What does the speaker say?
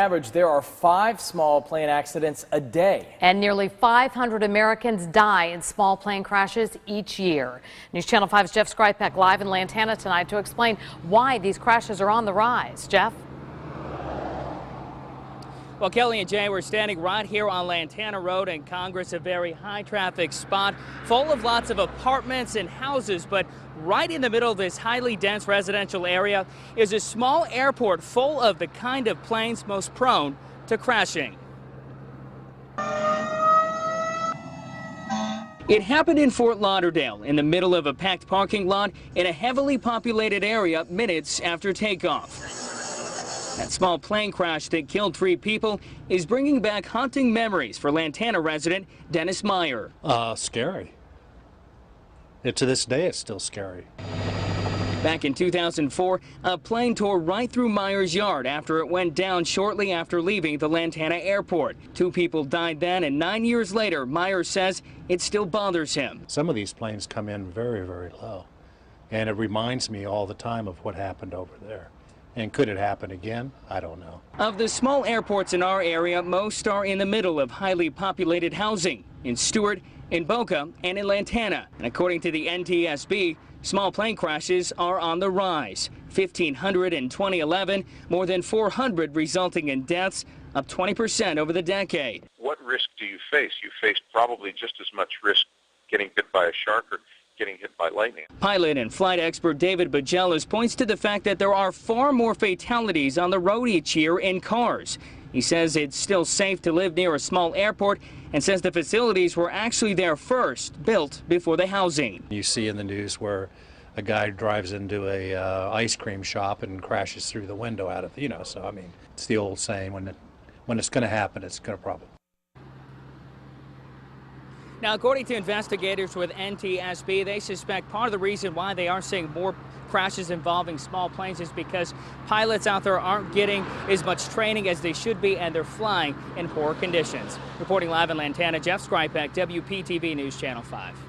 Average, there are 5 small plane accidents a day. And nearly 500 Americans die in small plane crashes each year. News Channel 5's Jeff Skripek live in Lantana tonight to explain why these crashes are on the rise. Jeff? Well, Kelly and Jay, we're standing right here on Lantana Road in Congress, a very high traffic spot full of lots of apartments and houses. But right in the middle of this highly dense residential area is a small airport full of the kind of planes most prone to crashing. It happened in Fort Lauderdale in the middle of a packed parking lot in a heavily populated area minutes after takeoff. That small plane crash that killed 3 people is bringing back haunting memories for Lantana resident Dennis Meyer. Scary. To this day, it's still scary. Back in 2004, a plane tore right through Meyer's yard after it went down shortly after leaving the Lantana airport. 2 people died then, and 9 years later, Meyer says it still bothers him. Some of these planes come in very, very low, and it reminds me all the time of what happened over there. And could it happen again? I don't know. Of the small airports in our area, most are in the middle of highly populated housing in Stewart, in Boca, and in Lantana. And according to the NTSB, small plane crashes are on the rise. 1,500 in 2011, more than 400 resulting in deaths, up 20% over the decade. What risk do you face? You face probably just as much risk getting hit by a shark or getting hit by lightning. Pilot and flight expert David Bajelas points to the fact that there are far more fatalities on the road each year in cars. He says it's still safe to live near a small airport and says the facilities were actually there first, built before the housing. You see in the news where a guy drives into a ice cream shop and crashes through the window out of, so I mean, it's the old saying, when it's going to happen, it's going to probably. Now, according to investigators with NTSB, they suspect part of the reason why they are seeing more crashes involving small planes is because pilots out there aren't getting as much training as they should be, and they're flying in poor conditions. Reporting live in Lantana, Jeff Skripek, WPTV News Channel 5.